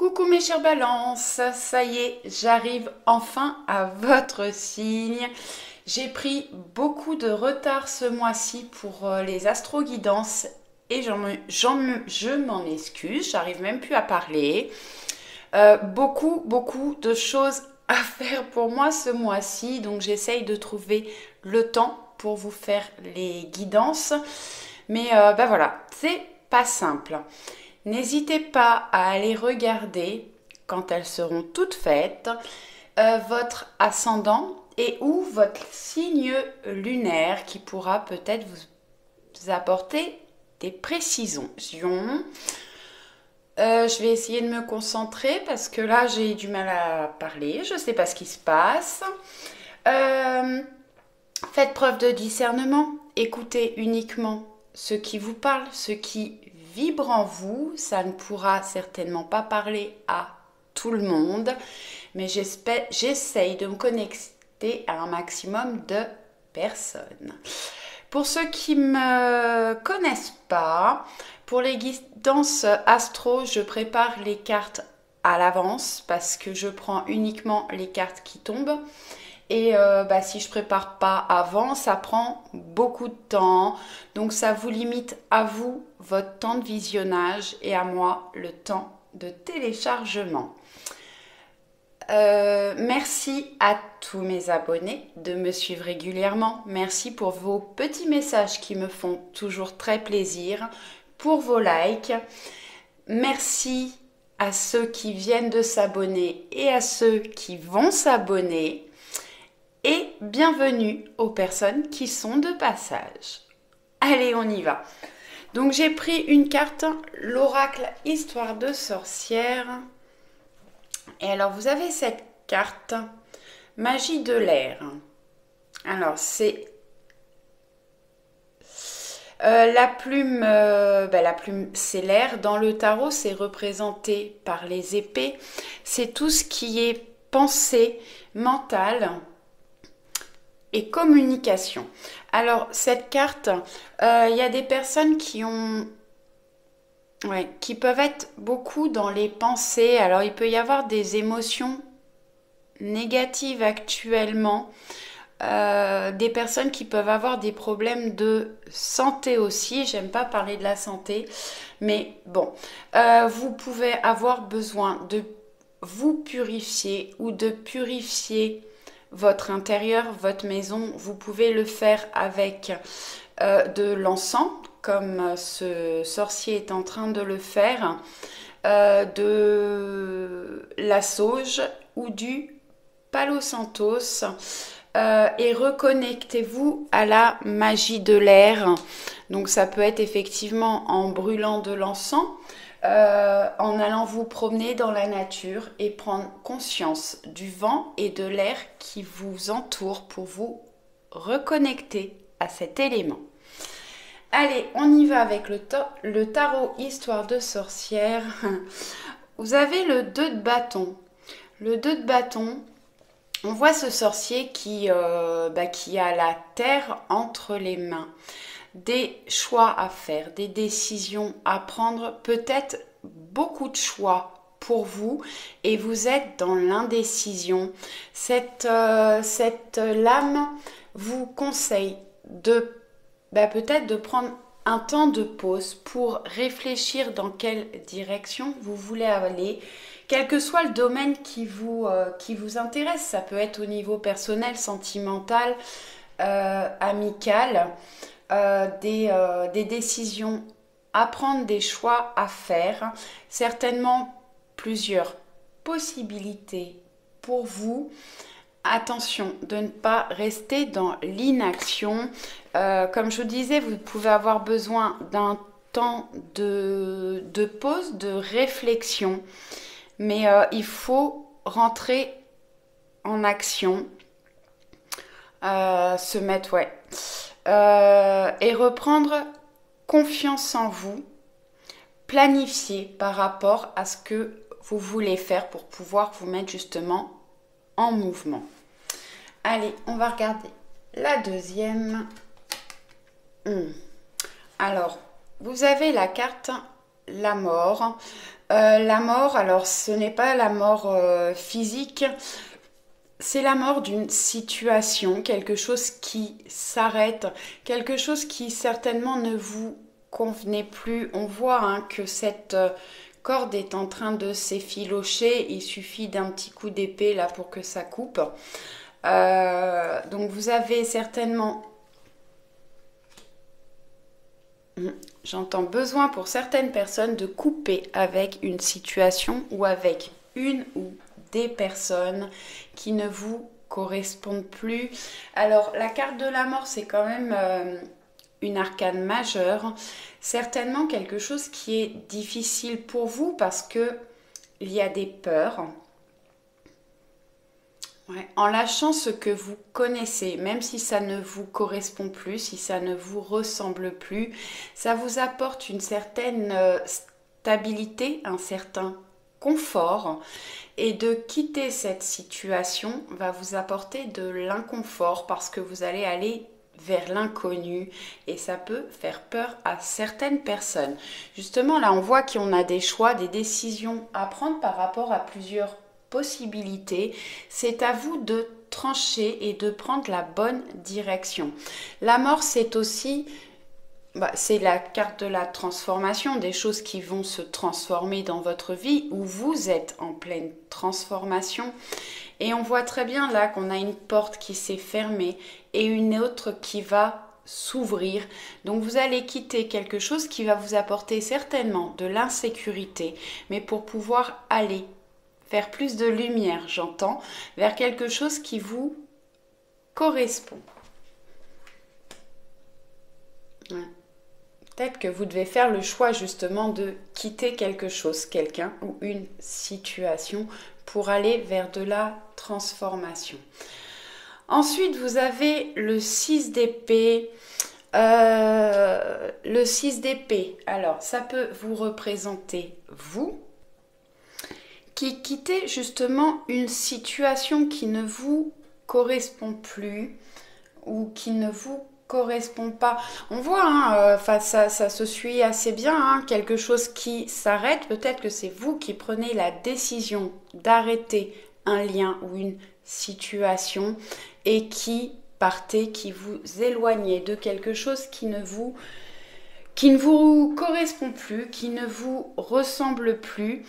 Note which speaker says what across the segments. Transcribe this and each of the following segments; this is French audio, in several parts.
Speaker 1: Coucou mes chers balances, ça y est, j'arrive enfin à votre signe. J'ai pris beaucoup de retard ce mois-ci pour les astro-guidances et je m'en excuse, j'arrive même plus à parler. Beaucoup de choses à faire pour moi ce mois-ci, donc j'essaye de trouver le temps pour vous faire les guidances. Mais voilà, c'est pas simple. N'hésitez pas à aller regarder, quand elles seront toutes faites, votre ascendant et ou votre signe lunaire qui pourra peut-être vous apporter des précisions. Je vais essayer de me concentrer parce que là j'ai du mal à parler, je ne sais pas ce qui se passe. Faites preuve de discernement, écoutez uniquement ce qui vous parle, ce qui vibre en vous. Ça ne pourra certainement pas parler à tout le monde, mais j'essaye de me connecter à un maximum de personnes. Pour ceux qui ne me connaissent pas, pour les guidances astro, je prépare les cartes à l'avance parce que je prends uniquement les cartes qui tombent. Et si je prépare pas avant, ça prend beaucoup de temps. Donc ça vous limite à vous votre temps de visionnage et à moi le temps de téléchargement. Merci à tous mes abonnés de me suivre régulièrement. Merci pour vos petits messages qui me font toujours très plaisir, pour vos likes. Merci à ceux qui viennent de s'abonner et à ceux qui vont s'abonner. Et bienvenue aux personnes qui sont de passage. Allez, on y va. Donc j'ai pris une carte, l'oracle Histoire de sorcière. Et alors vous avez cette carte, Magie de l'air. Alors c'est la plume c'est l'air. Dans le tarot, c'est représenté par les épées. C'est tout ce qui est pensée, mentale et communication. Alors cette carte, il y a des personnes qui peuvent être beaucoup dans les pensées. Alors il peut y avoir des émotions négatives actuellement. Des personnes qui peuvent avoir des problèmes de santé aussi. J'aime pas parler de la santé, mais bon, vous pouvez avoir besoin de vous purifier ou de purifier votre intérieur, votre maison. Vous pouvez le faire avec de l'encens, comme ce sorcier est en train de le faire, de la sauge ou du Palo Santos. Et reconnectez-vous à la magie de l'air. Donc ça peut être effectivement en brûlant de l'encens, en allant vous promener dans la nature et prendre conscience du vent et de l'air qui vous entoure pour vous reconnecter à cet élément. Allez, on y va avec le tarot Histoire de sorcière. Vous avez le 2 de bâton. Le 2 de bâton, on voit ce sorcier qui a la terre entre les mains. Des choix à faire, des décisions à prendre, peut-être beaucoup de choix pour vous et vous êtes dans l'indécision. Cette lame vous conseille de peut-être de prendre un temps de pause pour réfléchir dans quelle direction vous voulez aller, quel que soit le domaine qui vous intéresse. Ça peut être au niveau personnel, sentimental, amical. Des décisions à prendre, des choix à faire, certainement plusieurs possibilités pour vous. Attention de ne pas rester dans l'inaction. Comme je vous disais, vous pouvez avoir besoin d'un temps de pause, de réflexion, mais il faut rentrer en action, se mettre, et reprendre confiance en vous, planifier par rapport à ce que vous voulez faire pour pouvoir vous mettre justement en mouvement. Allez, on va regarder la deuxième. Alors, vous avez la carte la mort. La mort, alors ce n'est pas la mort physique, c'est la mort d'une situation, quelque chose qui s'arrête, quelque chose qui certainement ne vous convenait plus. On voit hein, que cette corde est en train de s'effilocher, il suffit d'un petit coup d'épée là pour que ça coupe. Donc vous avez certainement... J'entends besoin pour certaines personnes de couper avec une situation ou avec une ou des personnes qui ne vous correspondent plus. Alors la carte de la mort c'est quand même une arcane majeure, certainement quelque chose qui est difficile pour vous parce que il y a des peurs. Ouais. En lâchant ce que vous connaissez, même si ça ne vous correspond plus, si ça ne vous ressemble plus, ça vous apporte une certaine stabilité, un certain confort. Et de quitter cette situation va vous apporter de l'inconfort parce que vous allez aller vers l'inconnu et ça peut faire peur à certaines personnes. Justement, là, on voit qu'on a des choix, des décisions à prendre par rapport à plusieurs possibilités. C'est à vous de trancher et de prendre la bonne direction. La mort, c'est aussi... c'est la carte de la transformation, des choses qui vont se transformer dans votre vie où vous êtes en pleine transformation. Et on voit très bien là qu'on a une porte qui s'est fermée et une autre qui va s'ouvrir. Donc vous allez quitter quelque chose qui va vous apporter certainement de l'insécurité, mais pour pouvoir aller faire plus de lumière, j'entends, vers quelque chose qui vous correspond. Ouais. Peut-être que vous devez faire le choix justement de quitter quelque chose, quelqu'un ou une situation pour aller vers de la transformation. Ensuite, vous avez le 6 d'épée. Le 6 d'épée, alors ça peut vous représenter vous qui quittez justement une situation qui ne vous correspond plus ou qui ne vous correspond pas. On voit, hein, ça se suit assez bien, hein, quelque chose qui s'arrête. Peut-être que c'est vous qui prenez la décision d'arrêter un lien ou une situation et qui partez, qui vous éloignez de quelque chose qui ne vous correspond plus, qui ne vous ressemble plus.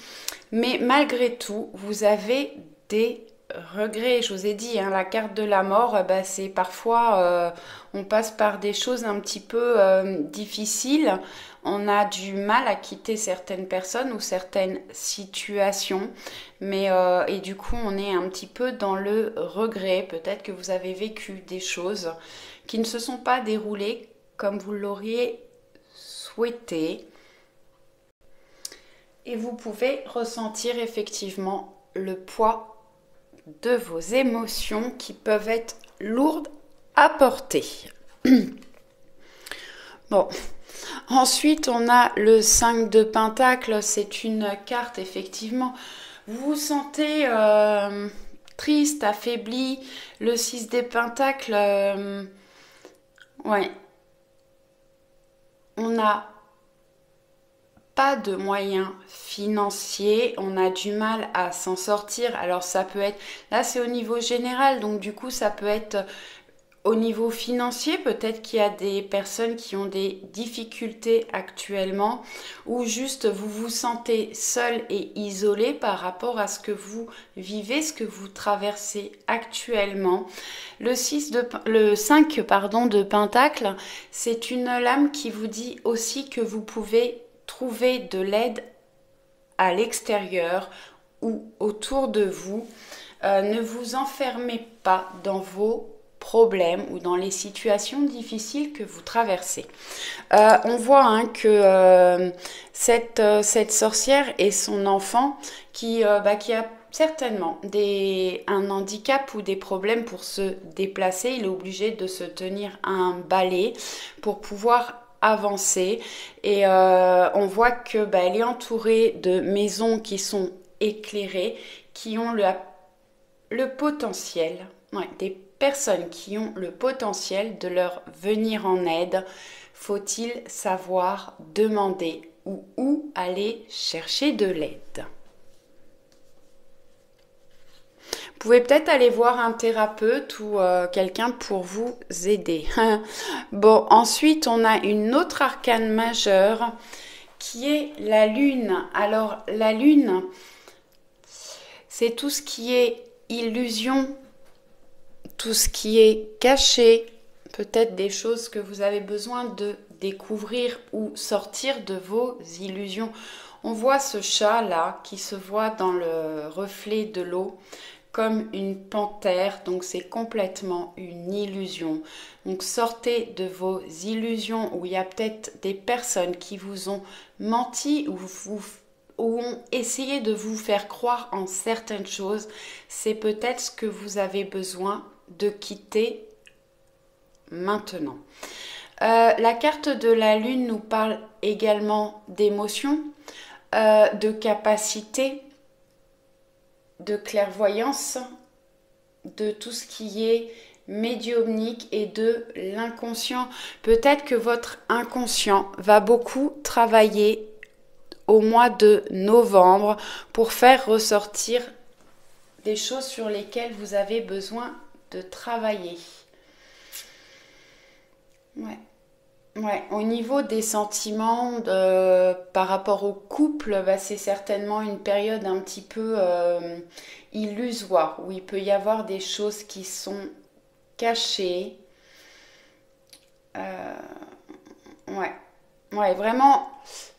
Speaker 1: Mais malgré tout, vous avez des regrets. Je vous ai dit, hein, la carte de la mort, c'est parfois, on passe par des choses un petit peu difficiles. On a du mal à quitter certaines personnes ou certaines situations. Et du coup, on est un petit peu dans le regret. Peut-être que vous avez vécu des choses qui ne se sont pas déroulées comme vous l'auriez souhaité. Et vous pouvez ressentir effectivement le poids de vos émotions qui peuvent être lourdes à porter. Bon, ensuite on a le 5 de Pentacle, c'est une carte effectivement. Vous vous sentez triste, affaibli. Le 6 des Pentacles, ouais. On n'a pas de moyens financiers, on a du mal à s'en sortir. Alors ça peut être, là c'est au niveau général, donc du coup ça peut être au niveau financier, peut-être qu'il y a des personnes qui ont des difficultés actuellement ou juste vous vous sentez seul et isolé par rapport à ce que vous vivez, ce que vous traversez actuellement. Le 5 de Pentacle, c'est une lame qui vous dit aussi que vous pouvez trouver de l'aide à l'extérieur ou autour de vous. Ne vous enfermez pas dans vos problèmes ou dans les situations difficiles que vous traversez. On voit que cette sorcière et son enfant qui a certainement un handicap ou des problèmes pour se déplacer. Il est obligé de se tenir à un balai pour pouvoir avancer. Et on voit que elle est entourée de maisons qui sont éclairées, qui ont le potentiel, des personnes qui ont le potentiel de leur venir en aide. Faut-il savoir demander ou où aller chercher de l'aide. Vous pouvez peut-être aller voir un thérapeute ou quelqu'un pour vous aider. Bon, ensuite, on a une autre arcane majeure qui est la lune. Alors, la lune, c'est tout ce qui est illusion, tout ce qui est caché, peut-être des choses que vous avez besoin de découvrir ou sortir de vos illusions. On voit ce chat-là qui se voit dans le reflet de l'eau comme une panthère, donc c'est complètement une illusion. Donc sortez de vos illusions où il y a peut-être des personnes qui vous ont menti ou ont essayé de vous faire croire en certaines choses. C'est peut-être ce que vous avez besoin de quitter maintenant. La carte de la lune nous parle également d'émotions, de capacité, de clairvoyance, de tout ce qui est médiumnique et de l'inconscient. Peut-être que votre inconscient va beaucoup travailler au mois de novembre pour faire ressortir des choses sur lesquelles vous avez besoin de travailler. Ouais, au niveau des sentiments par rapport au couple, c'est certainement une période un petit peu illusoire où il peut y avoir des choses qui sont cachées. Ouais, vraiment,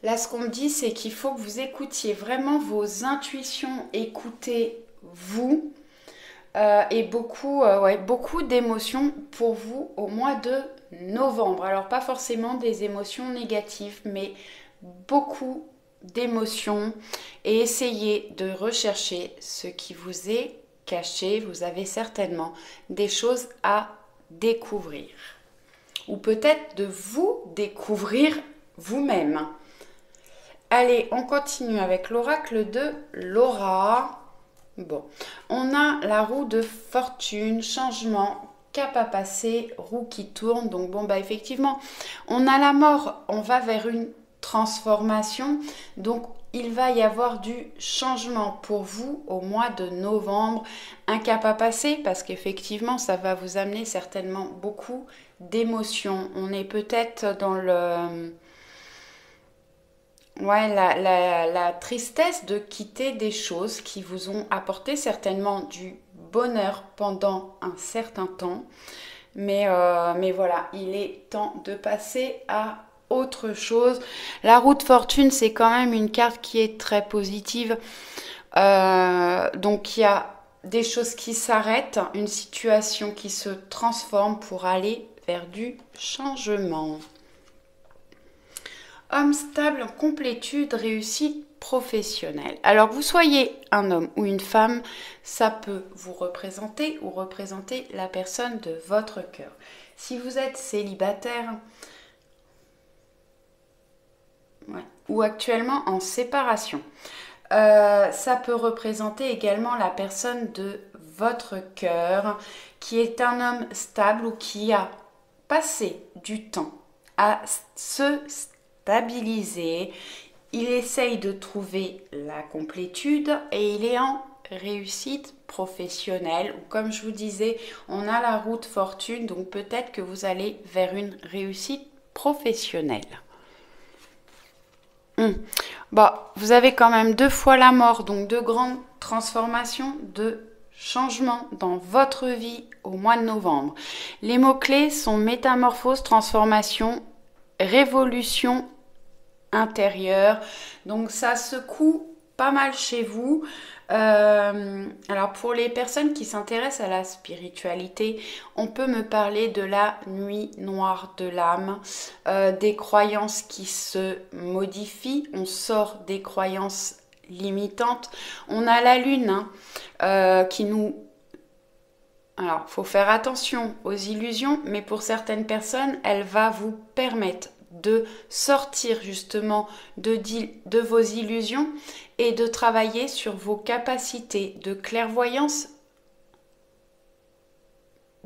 Speaker 1: là ce qu'on me dit, c'est qu'il faut que vous écoutiez vraiment vos intuitions, écoutez-vous. Et beaucoup d'émotions pour vous au mois de novembre. Alors pas forcément des émotions négatives, mais beaucoup d'émotions. Et essayez de rechercher ce qui vous est caché. Vous avez certainement des choses à découvrir. Ou peut-être de vous découvrir vous-même. Allez, on continue avec l'oracle de Laura. Bon, on a la roue de fortune, changement, cap à passer, roue qui tourne. Donc bon, effectivement, on a la mort, on va vers une transformation. Donc il va y avoir du changement pour vous au mois de novembre. Un cap à passer parce qu'effectivement, ça va vous amener certainement beaucoup d'émotions. On est peut-être dans la tristesse de quitter des choses qui vous ont apporté certainement du bonheur pendant un certain temps. Mais voilà, il est temps de passer à autre chose. La roue de fortune, c'est quand même une carte qui est très positive. Donc il y a des choses qui s'arrêtent, une situation qui se transforme pour aller vers du changement. Homme stable en complétude, réussite professionnelle. Alors que vous soyez un homme ou une femme, ça peut vous représenter ou représenter la personne de votre cœur. Si vous êtes célibataire ou actuellement en séparation, ça peut représenter également la personne de votre cœur qui est un homme stable ou qui a passé du temps à se stabiliser. Il essaye de trouver la complétude et il est en réussite professionnelle. Comme je vous disais, on a la roue de fortune, donc peut-être que vous allez vers une réussite professionnelle. Vous avez quand même 2 fois la mort, donc 2 grandes transformations, de changements dans votre vie au mois de novembre. Les mots-clés sont métamorphose, transformation, révolution intérieure. Donc ça secoue pas mal chez vous. Alors pour les personnes qui s'intéressent à la spiritualité, on peut me parler de la nuit noire de l'âme, des croyances qui se modifient, on sort des croyances limitantes. On a la lune qui nous... Alors, il faut faire attention aux illusions, mais pour certaines personnes, elle va vous permettre de sortir justement de vos illusions et de travailler sur vos capacités de clairvoyance,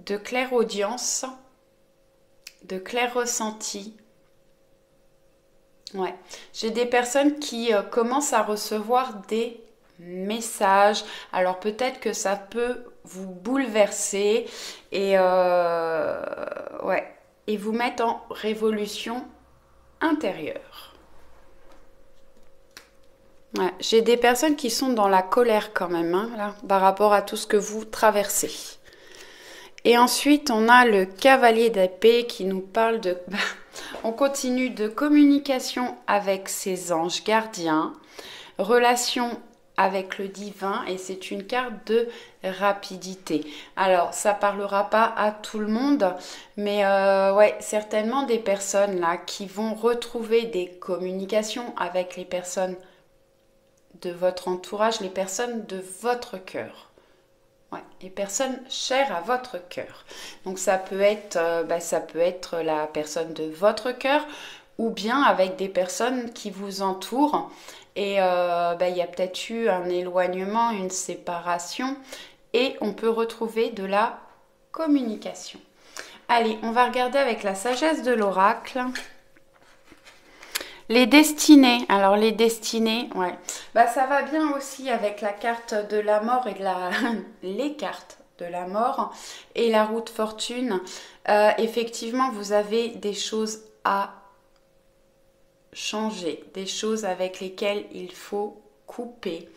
Speaker 1: de clairaudience, de clair ressenti Ouais. J'ai des personnes qui commencent à recevoir des messages. Alors peut-être que ça peut vous bouleverser et ouais, et vous mettre en révolution intérieure. Ouais. J'ai des personnes qui sont dans la colère quand même, hein, là, par rapport à tout ce que vous traversez. Et ensuite, on a le cavalier d'épée qui nous parle de... On continue de communication avec ses anges gardiens, relation avec le divin et c'est une carte de rapidité. Alors, ça parlera pas à tout le monde, mais ouais, certainement des personnes là qui vont retrouver des communications avec les personnes de votre entourage, les personnes de votre cœur. Ouais, les personnes chères à votre cœur. Donc ça peut être la personne de votre cœur ou bien avec des personnes qui vous entourent. Et il y a peut-être eu un éloignement, une séparation et on peut retrouver de la communication. Allez, on va regarder avec la sagesse de l'oracle. Les destinées, alors les destinées, ouais, ça va bien aussi avec la carte de la mort et les cartes de la mort et la roue de fortune. Effectivement, vous avez des choses à changer, des choses avec lesquelles il faut couper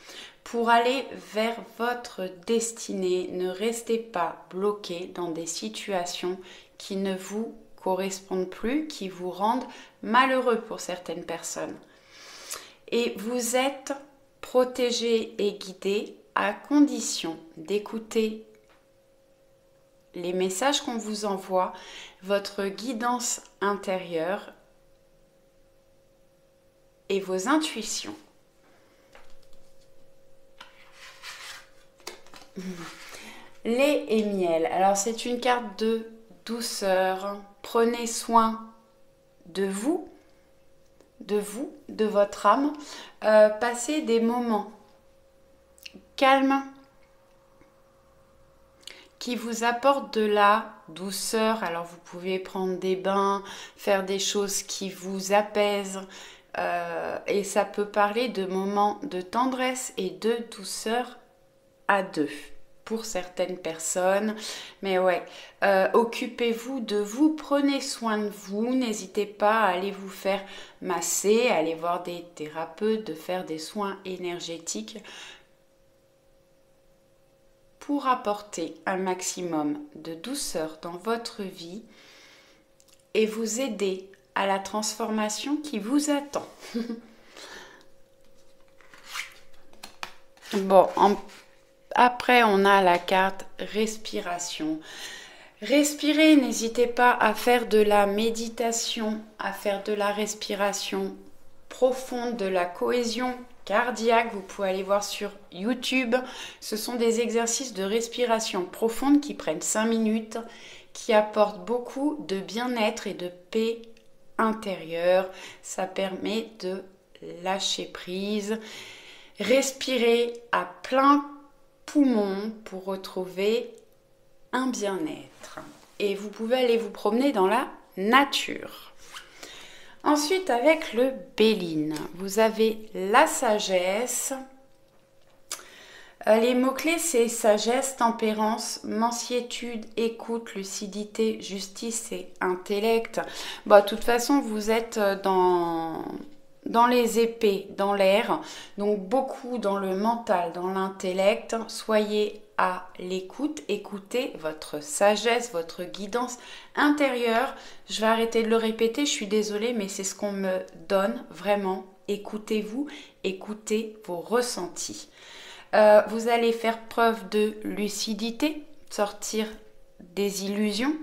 Speaker 1: pour aller vers votre destinée. Ne restez pas bloqué dans des situations qui ne vous correspondent plus, qui vous rendent malheureux pour certaines personnes. Et vous êtes protégé et guidé à condition d'écouter les messages qu'on vous envoie, votre guidance intérieure et vos intuitions. Lait et miel. Alors c'est une carte de douceur. Prenez soin de vous, de votre âme. Passez des moments calmes qui vous apportent de la douceur. Alors vous pouvez prendre des bains, faire des choses qui vous apaisent. Et ça peut parler de moments de tendresse et de douceur à deux pour certaines personnes. Mais ouais, occupez-vous de vous, prenez soin de vous, n'hésitez pas à aller vous faire masser, à aller voir des thérapeutes, de faire des soins énergétiques pour apporter un maximum de douceur dans votre vie et vous aider à la transformation qui vous attend. Bon, après on a la carte respiration. Respirez, n'hésitez pas à faire de la méditation, à faire de la respiration profonde, de la cohésion cardiaque. Vous pouvez aller voir sur YouTube. Ce sont des exercices de respiration profonde qui prennent 5 minutes, qui apportent beaucoup de bien-être et de paix intérieure. Ça permet de lâcher prise. Respirez à plein poumon pour retrouver un bien-être. Et vous pouvez aller vous promener dans la nature. Ensuite, avec le Béline, vous avez la sagesse. Les mots-clés, c'est sagesse, tempérance, mansuétude, écoute, lucidité, justice et intellect. Bon, de toute façon, vous êtes dans les épées, dans l'air, donc beaucoup dans le mental, dans l'intellect. Soyez à l'écoute, écoutez votre sagesse, votre guidance intérieure. Je vais arrêter de le répéter, je suis désolée, mais c'est ce qu'on me donne vraiment. Écoutez-vous, écoutez vos ressentis. Vous allez faire preuve de lucidité, sortir des illusions.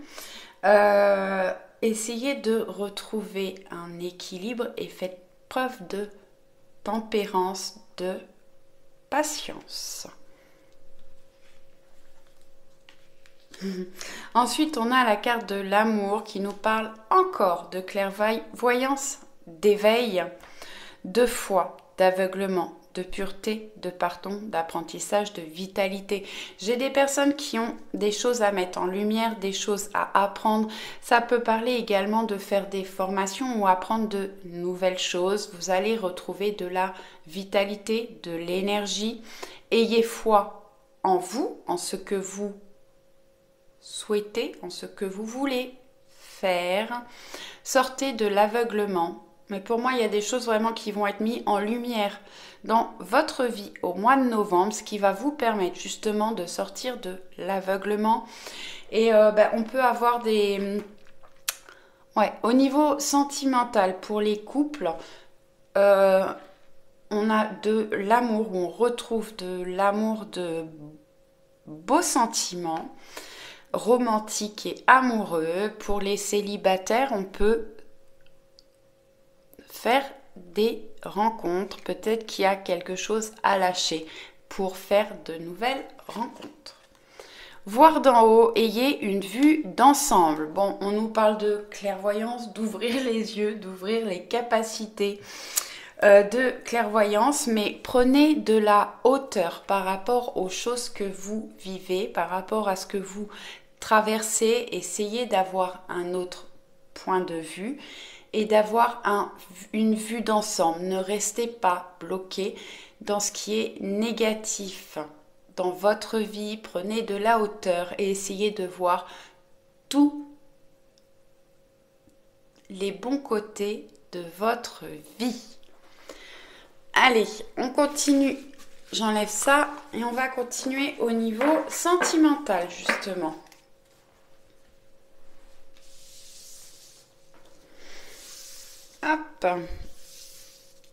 Speaker 1: Essayez de retrouver un équilibre et faites preuve de tempérance, de patience. Ensuite, on a la carte de l'amour qui nous parle encore de clairvoyance, d'éveil, de foi, d'aveuglement, de pureté, de pardon, d'apprentissage, de vitalité. J'ai des personnes qui ont des choses à mettre en lumière, des choses à apprendre. Ça peut parler également de faire des formations ou apprendre de nouvelles choses. Vous allez retrouver de la vitalité, de l'énergie. Ayez foi en vous, en ce que vous souhaitez, en ce que vous voulez faire. Sortez de l'aveuglement. Mais pour moi, il y a des choses vraiment qui vont être mises en lumière dans votre vie au mois de novembre, ce qui va vous permettre justement de sortir de l'aveuglement. Et on peut avoir des... Ouais, au niveau sentimental, pour les couples, on a de l'amour, on retrouve de l'amour, de beaux sentiments romantiques et amoureux. Pour les célibataires, on peut faire des rencontres. Peut-être qu'il y a quelque chose à lâcher pour faire de nouvelles rencontres. Voir d'en haut, ayez une vue d'ensemble. Bon, on nous parle de clairvoyance, d'ouvrir les yeux, d'ouvrir les capacités de clairvoyance, mais prenez de la hauteur par rapport aux choses que vous vivez, par rapport à ce que vous traversez. Essayez d'avoir un autre point de vue et d'avoir une vue d'ensemble. Ne restez pas bloqué dans ce qui est négatif dans votre vie. Prenez de la hauteur et essayez de voir tous les bons côtés de votre vie. Allez, on continue. J'enlève ça et on va continuer au niveau sentimental justement. Hop.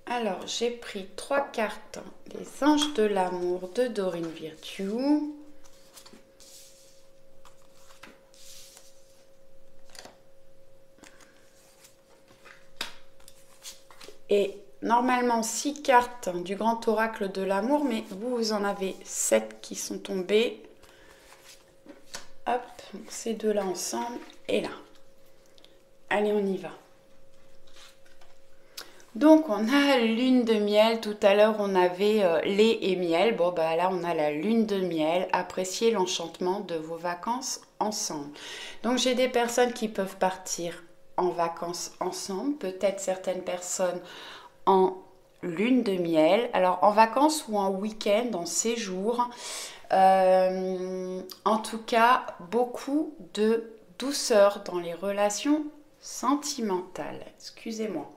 Speaker 1: Alors, j'ai pris 3 cartes des anges de l'amour de Dorine Virtue. Et normalement 6 cartes du grand oracle de l'amour, mais vous en avez 7 qui sont tombées. Hop, ces deux-là ensemble et là. Allez, on y va. Donc on a lune de miel, tout à l'heure on avait lait et miel, bon bah là on a la lune de miel, appréciez l'enchantement de vos vacances ensemble. Donc j'ai des personnes qui peuvent partir en vacances ensemble, peut-être certaines personnes en lune de miel, alors en vacances ou en week-end, en séjour, en tout cas beaucoup de douceur dans les relations sentimentales, excusez-moi.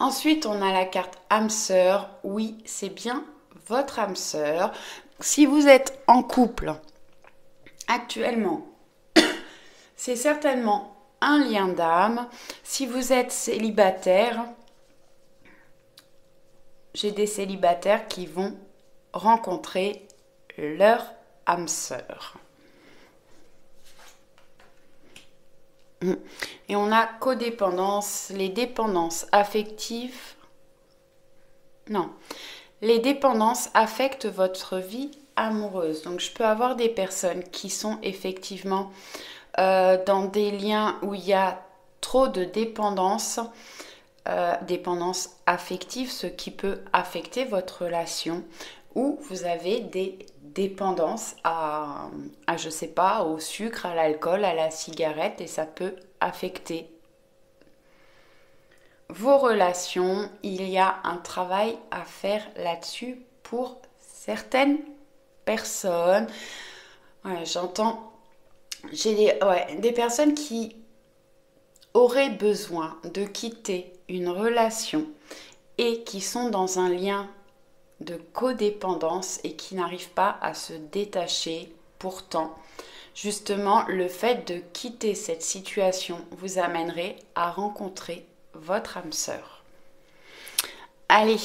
Speaker 1: Ensuite, on a la carte âme sœur. Oui, c'est bien votre âme sœur. Si vous êtes en couple actuellement, c'est certainement un lien d'âme. Si vous êtes célibataire, j'ai des célibataires qui vont rencontrer leur âme sœur. Et on a codépendance, les dépendances affectives. Non, les dépendances affectent votre vie amoureuse. Donc je peux avoir des personnes qui sont effectivement dans des liens où il y a trop de dépendance, dépendance affective, ce qui peut affecter votre relation, ou vous avez des dépendances à je sais pas, au sucre, à l'alcool, à la cigarette, et ça peut affecter vos relations. Il y a un travail à faire là-dessus pour certaines personnes. Ouais, j'entends, j'ai des personnes qui auraient besoin de quitter une relation et qui sont dans un lien de codépendance et qui n'arrivent pas à se détacher. Pourtant, justement, le fait de quitter cette situation vous amènerait à rencontrer votre âme sœur. Allez,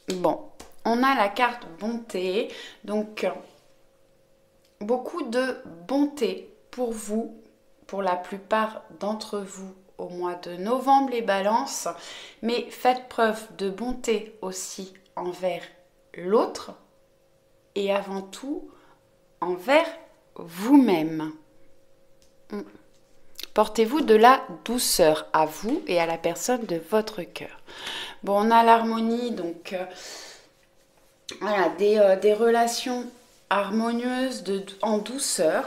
Speaker 1: bon, on a la carte bonté, donc beaucoup de bonté pour vous, pour la plupart d'entre vous au mois de novembre les balances, mais faites preuve de bonté aussi envers l'autre et avant tout envers vous-même. Portez-vous de la douceur à vous et à la personne de votre cœur. Bon, on a l'harmonie, donc voilà, des relations harmonieuses en douceur,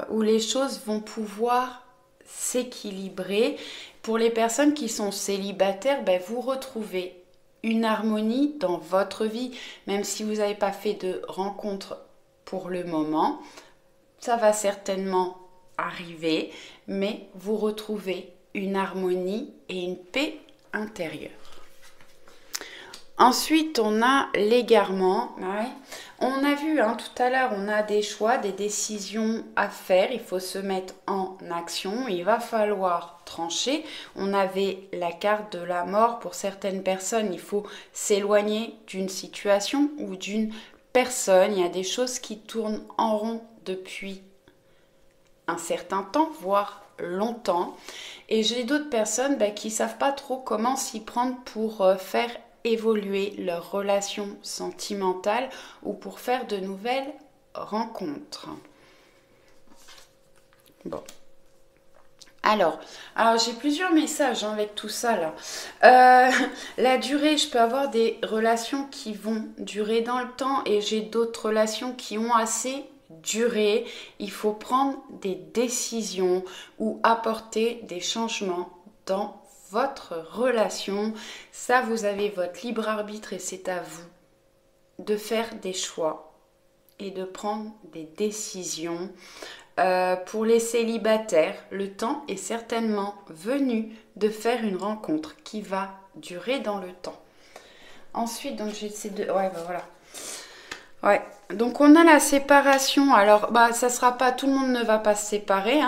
Speaker 1: où les choses vont pouvoir s'équilibrer. Pour les personnes qui sont célibataires, ben, vous retrouvez une harmonie dans votre vie, même si vous n'avez pas fait de rencontre pour le moment. Ça va certainement arriver, mais vous retrouvez une harmonie et une paix intérieure. Ensuite, on a l'égarement. Ouais. On a vu tout à l'heure, on a des choix, des décisions à faire. Il faut se mettre en action. Il va falloir trancher. On avait la carte de la mort. Pour certaines personnes, il faut s'éloigner d'une situation ou d'une personne. Il y a des choses qui tournent en rond depuis un certain temps, voire longtemps. Et j'ai d'autres personnes qui ne savent pas trop comment s'y prendre pour faire évoluer leur relation sentimentale ou pour faire de nouvelles rencontres. Bon. Alors j'ai plusieurs messages avec tout ça là. La durée, je peux avoir des relations qui vont durer dans le temps et j'ai d'autres relations qui ont assez duré. Il faut prendre des décisions ou apporter des changements dans votre relation. Ça, vous avez votre libre arbitre et c'est à vous de faire des choix et de prendre des décisions. Pour les célibataires, le temps est certainement venu de faire une rencontre qui va durer dans le temps. Ensuite, donc j'essaie de... Ouais, voilà. Ouais, donc on a la séparation. Alors, ça sera pas... Tout le monde ne va pas se séparer,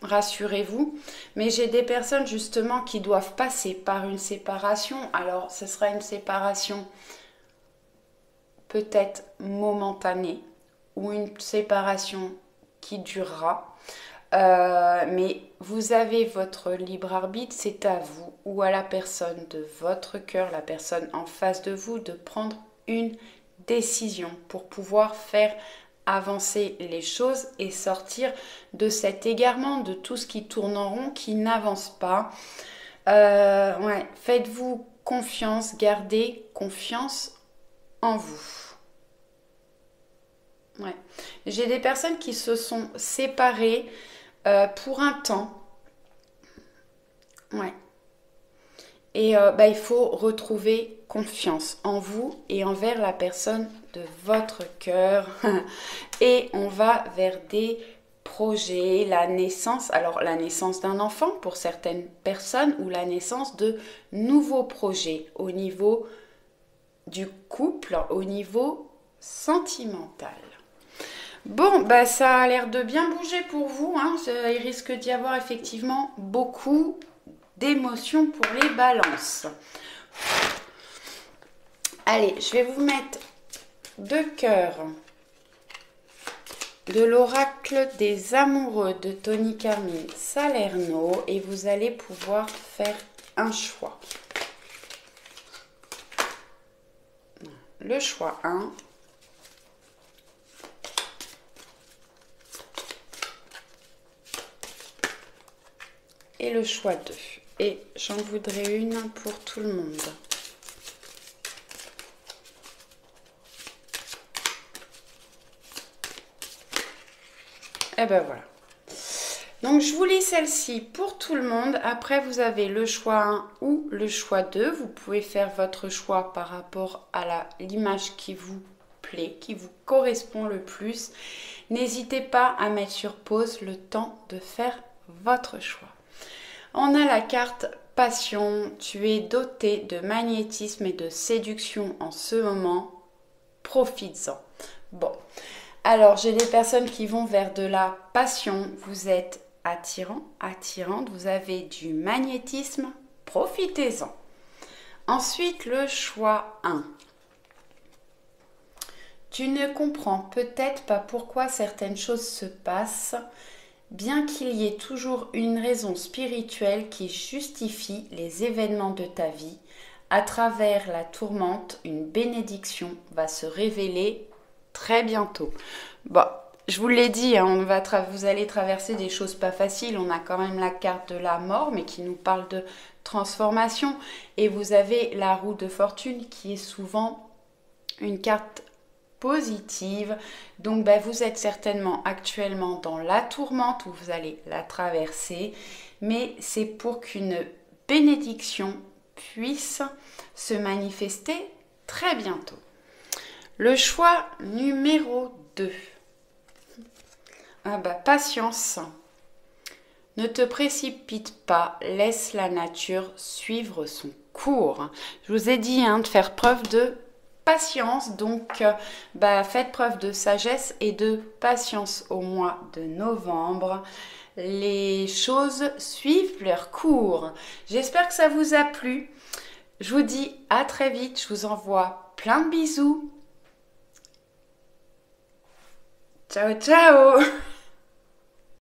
Speaker 1: rassurez-vous. Mais j'ai des personnes justement qui doivent passer par une séparation. Alors, ce sera une séparation peut-être momentanée ou une séparation qui durera. Mais vous avez votre libre arbitre, c'est à vous ou à la personne de votre cœur, la personne en face de vous, de prendre une décision pour pouvoir faire avancer les choses et sortir de cet égarement, de tout ce qui tourne en rond, qui n'avance pas. Faites-vous confiance, gardez confiance en vous. Ouais. J'ai des personnes qui se sont séparées pour un temps. Ouais. Et il faut retrouver confiance en vous et envers la personne de votre cœur. Et on va vers des projets, la naissance. Alors la naissance d'un enfant pour certaines personnes ou la naissance de nouveaux projets au niveau du couple, au niveau sentimental. Bon, ça a l'air de bien bouger pour vous. Il risque d'y avoir effectivement beaucoup d'émotions pour les balances. Allez, je vais vous mettre 2 cœurs de l'oracle des amoureux de Tony Carmine Salerno et vous allez pouvoir faire un choix. Le choix 1. Et le choix 2. Et j'en voudrais une pour tout le monde. Et ben voilà. Donc je vous lis celle-ci pour tout le monde. Après vous avez le choix 1 ou le choix 2. Vous pouvez faire votre choix par rapport à l'image qui vous plaît, qui vous correspond le plus. N'hésitez pas à mettre sur pause le temps de faire votre choix. On a la carte passion. Tu es doté de magnétisme et de séduction en ce moment. Profites-en. Bon. Alors, j'ai des personnes qui vont vers de la passion. Vous êtes attirant, attirante. Vous avez du magnétisme. Profitez-en. Ensuite, le choix 1. Tu ne comprends peut-être pas pourquoi certaines choses se passent, bien qu'il y ait toujours une raison spirituelle qui justifie les événements de ta vie. À travers la tourmente, une bénédiction va se révéler très bientôt. Bon, je vous l'ai dit, hein, vous allez traverser des choses pas faciles. On a quand même la carte de la mort, mais qui nous parle de transformation. Et vous avez la roue de fortune qui est souvent une carte positive. Donc vous êtes certainement actuellement dans la tourmente où vous allez la traverser. Mais c'est pour qu'une bénédiction puisse se manifester très bientôt. Le choix numéro 2. Patience. Ne te précipite pas, laisse la nature suivre son cours. Je vous ai dit de faire preuve de patience, donc faites preuve de sagesse et de patience au mois de novembre. Les choses suivent leur cours. J'espère que ça vous a plu. Je vous dis à très vite, je vous envoie plein de bisous. Ciao, ciao!